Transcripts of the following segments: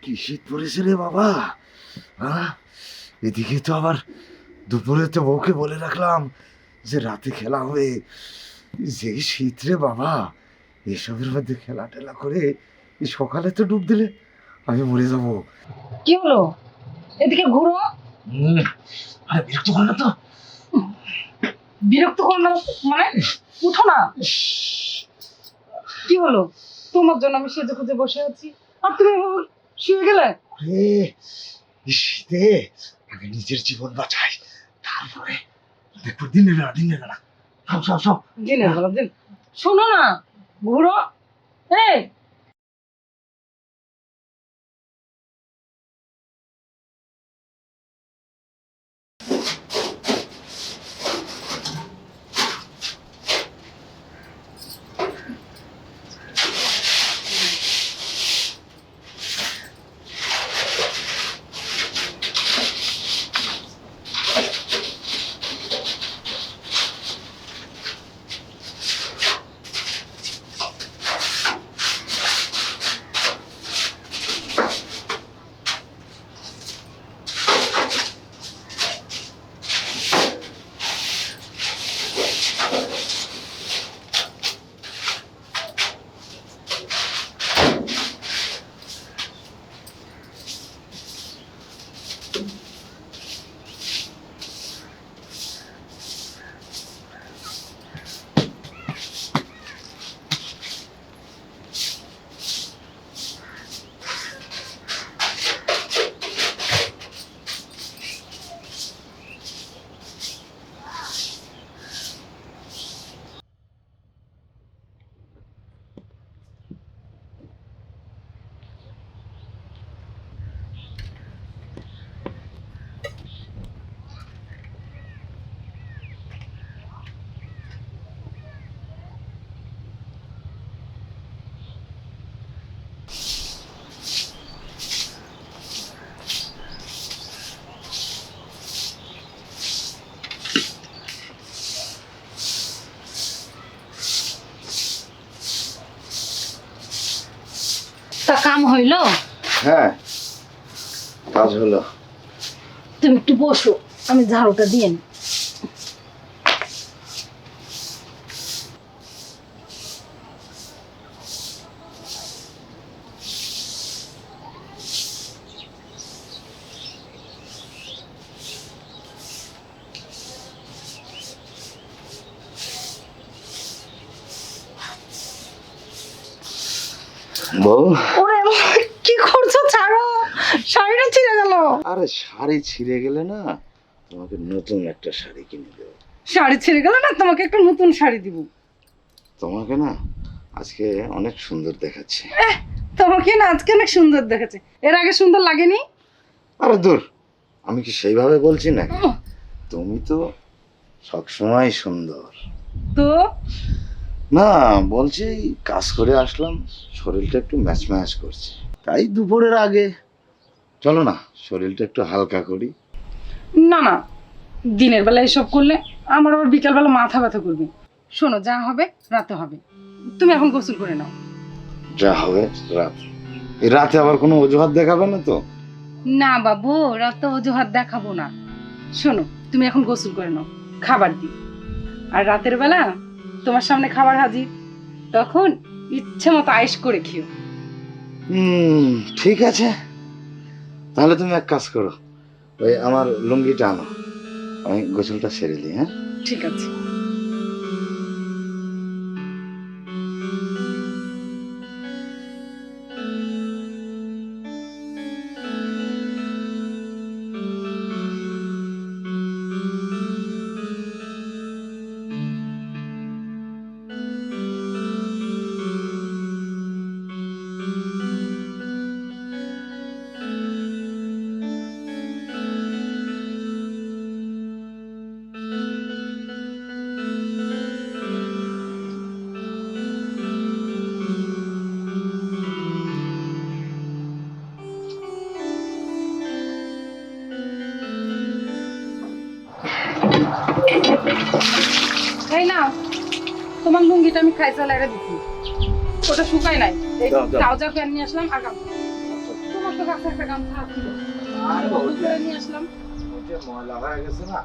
কি শীত পড়েছে রে বাবা। হ্যাঁ, এদিকে তো আবার দুপুরে তো বউকে বলে রাখলাম যে রাতে খেলা হবে। যে শীত রে বাবা, এসবের মধ্যে খেলা টেলা করে এই সকালে তো ডুব দিলে আমি মরে যাবো। কি হলো? এদিকে ঘুরো। আরে বিরক্ত করো না তো। বিরক্ত করো না মানে? উঠো না। কি হলো? তোমার জন্য আমি সেজে খুঁজে বসে আছি আর তুমি এভাবে শুয়ে গেলে। আরে এই শীতে আগে নিজের জীবন বাঁচাই, তারপরে দেখো দিনের বেলা দিনের বেলা সব সব সব দিনের বেলা দিন। শোনো না, ঘুরো। এই তা কাম হইলো? হ্যাঁ, কাজ হলো। তুমি একটু বসো, আমি ঝাড়ুটা দিয়ে নি। বউ, ওরে কি করছো? ছাড়ো, শাড়িটা ছিঁড়ে গেল। আরে শাড়ি ছিঁড়ে গেলে না তোমাকে নতুন একটা শাড়ি কিনে দেবো। শাড়ি ছিঁড়ে গেল না, তোমাকে একটা নতুন শাড়ি দিব। তোমাকে না আজকে অনেক সুন্দর দেখাচ্ছে। তোমাকে না আজকে অনেক সুন্দর দেখাচ্ছে, এর আগে সুন্দর লাগেনি? আরে দূর, আমি কি সেইভাবে বলছি না? তুমি তো সবসময় সুন্দর। তো না, বলছি কাজ করে আসলাম, শরীরটা একটু ম্যাচ ম্যাচ করছে, তাই দুপুরের আগে চলো না শরীরটা একটু হালকা করি। না না, দিনের বেলা এসব করলে আমার আবার বিকাল বেলা মাথা ব্যথা করবে। শোনো, যা হবে রাতে হবে, তুমি এখন গোসল করে নাও। যা হবে রাত, এই রাতে আবার কোনো অজুহাত দেখাবে না তো? না বাবু, রাতে অজুহাত দেখাবো না। শোনো, তুমি এখন গোসল করে নাও, খাবার দিই। আর রাতের বেলা তোমার সামনে খাবার হাজির, তখন ইচ্ছে মতো আয়েশ করে খেও। ঠিক আছে, তাহলে তুমি এক কাজ করো, ওই আমার লুঙ্গিটা আনো, আমি গোসলটা সেরে দিই। হ্যাঁ ঠিক আছে। এই না, তোমার লুঙ্গিটা আমি খাইছা লাইরা দিছি, ওটা শুকায় নাই। এই দাও, দাও। ট্রাউজার প্যান্ট নিয়ে আসলাম আগাম। তোমার তো কাছে একটা গামছা ছিল, আর বন্ধ করে নিয়ে আসলাম। ওই যে ময়লা হয়ে গেছে না।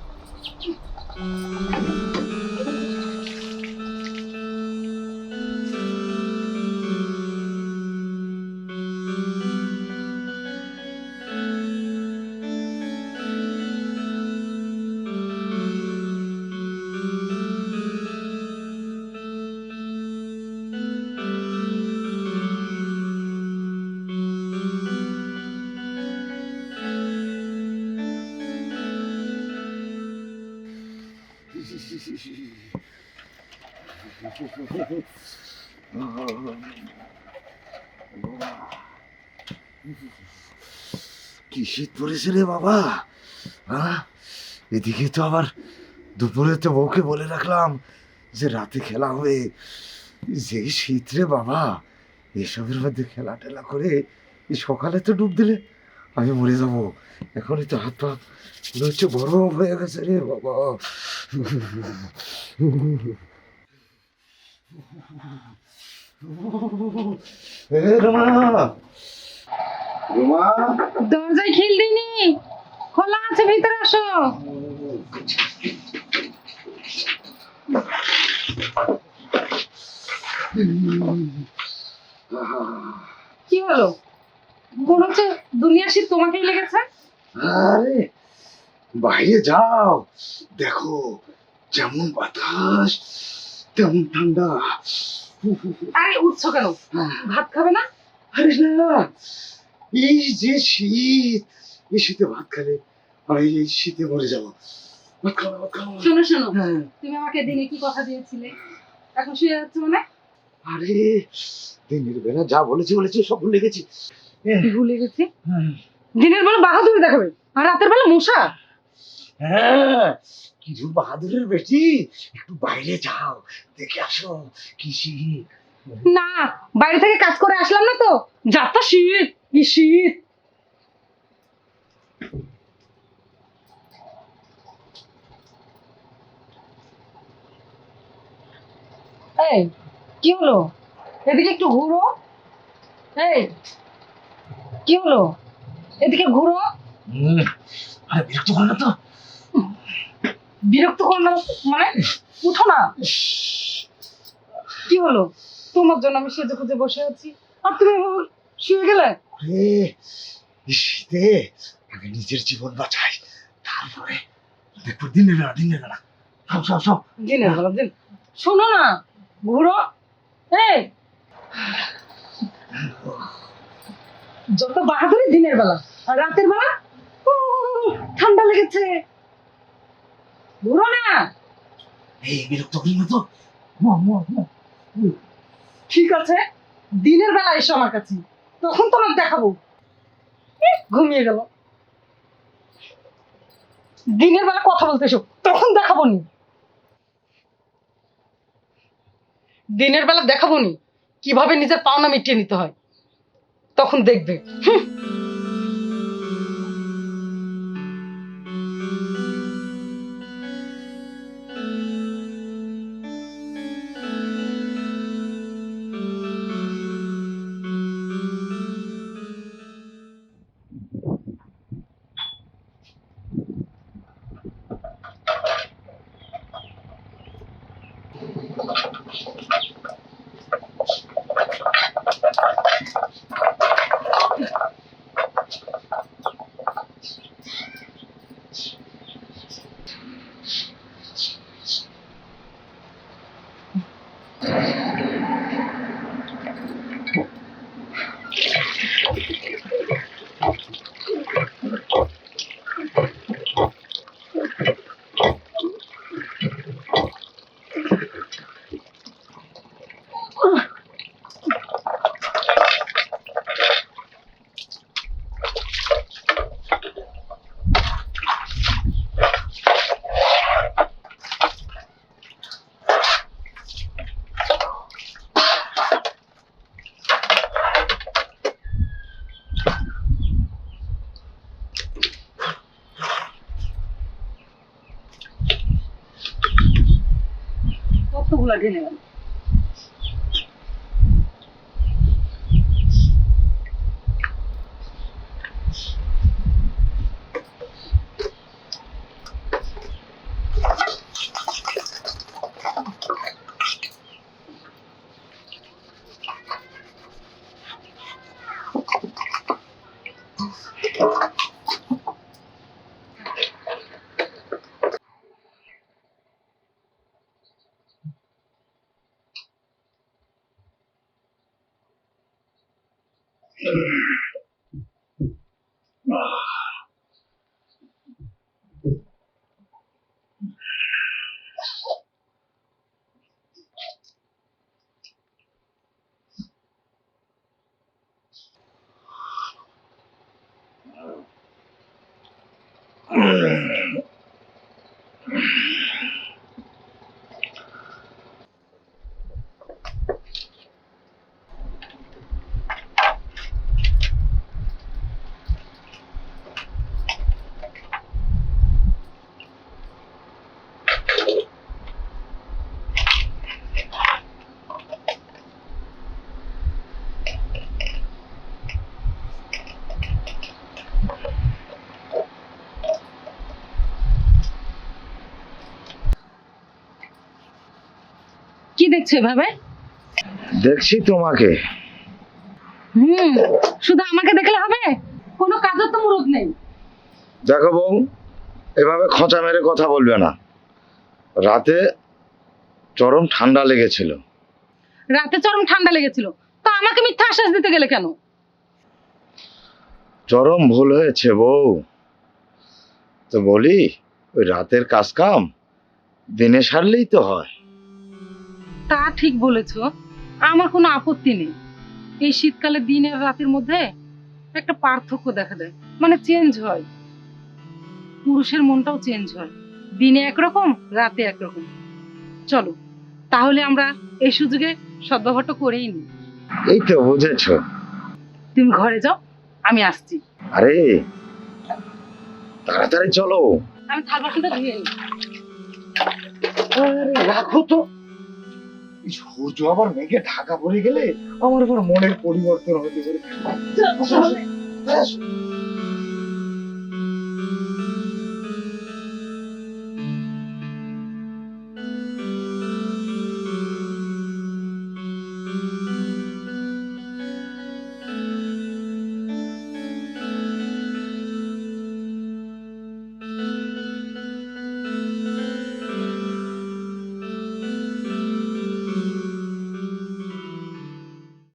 কি শীত পড়েছে রে বাবা। হ্যাঁ, এদিকে তো আবার দুপুরে তো বউকে বলে রাখলাম যে রাতে খেলা হবে। যে শীত রে বাবা, এসবের মধ্যে খেলা টেলা করে এই সকালে তো ডুব দিলে আমি মরে যাবো। এখনই তো হাত পা মনে হচ্ছে গরম হয়ে গেছে রে বাবা। এ রমা, রমা, দরজায় খিল দিইনি, খোলা আছে, ভিতরে আসো। কি হলো? মনে হচ্ছে দুনিয়ার শীত তোমাকেই লেগেছে। আরে বাইরে যাও, দেখো যেমন বাতাস তেমন ঠান্ডা। আরে উঠছো কেন? ভাত খাবে না? আরে না, এই যে শীত, এই শীতে ভাত খেলে আমি এই শীতে মরে যাবো। ভাত খাও, ভাত খাও। শোনো শোনো, হ্যাঁ। তুমি আমাকে দিনে কি কথা দিয়েছিলে? এখন শুয়ে যাচ্ছ মানে? আরে দিনের বেলা যা বলেছি সব ভুলে গেছি। ভুলে গেছি? দিনের বেলা বাহাদুরি দেখাবে আর রাতের বেলা মশা। হ্যাঁ, কিছু বাহাদুরের বেটি, একটু বাইরে যাও, দেখে আসো কি শীত। না, বাইরে থেকে কাজ করে আসলাম না তো, যাত্রা শীত, কি শীত। এই কি হলো? এদিকে একটু ঘুরো। এই কি হলো? এদিকে ঘুরো। আরে বিরক্ত করো না তো। বিরক্ত করো না মানে? উঠো না। কি হলো? তোমার জন্য আমি সেজে খুঁজে বসে আছি আর তুমি শুয়ে গেলে। আরে এই শীতে আগে নিজের জীবন বাঁচাই, তারপরে দেখো দিনের বেলা সব সব সব। দিনের বেলা দিন, শোনো না, ঘুরো। এই যত বাহাদুরি দিনের বেলা, আর রাতের বেলা ঠান্ডা লেগেছে। ঘুরো না। এই বিরক্ত করি না তো। ঠিক আছে, দিনের বেলা এসো আমার কাছে, তখন তোমার দেখাবো। ঘুমিয়ে গেল। দিনের বেলা কথা বলতে এসো, তখন দেখাবো নি। দিনের বেলা দেখাবো নি কিভাবে নিজের পাওনা মিটিয়ে নিতে হয়, তখন দেখবে। কতগুলা ঢেলে গেল। কি দেখছো এভাবে? দেখছি তোমাকে। শুধু আমাকে দেখলে হবে? কোনো কাজের তো মুরদ নেই। দেখো বউ, এভাবে খোঁচা মেরে কথা বলবে না। রাতে চরম ঠান্ডা লেগেছিল। রাতে চরম ঠান্ডা লেগেছিল, তো আমাকে মিথ্যা আশ্বাস দিতে গেলে কেন? চরম ভুল হয়েছে বউ। তো বলি, ওই রাতের কাজ কাম দিনে সারলেই তো হয়। তা ঠিক বলেছো, আমার কোনো আপত্তি নেই। এই শীতকালে দিন আর রাতের মধ্যে একটা পার্থক্য দেখা যায়, মানে চেঞ্জ হয়। পুরুষের মনটাও চেঞ্জ হয়, দিনে একরকম রাতে একরকম। চলো তাহলে আমরা এই সুযোগে সদ্ব্যবহারটা করেই নিই। এই তো বুঝেছো। তুমি ঘরে যাও, আমি আসছি। আরে তাড়াতাড়ি চলো। আমি থাল বাসনটা ধুয়ে নিই। আরে রাখো তো। এই সূর্য আবার মেঘে ঢাকা পড়ে গেলে আমার আবার মনের পরিবর্তন হতে পারে। চলো, তাহলে। আসো।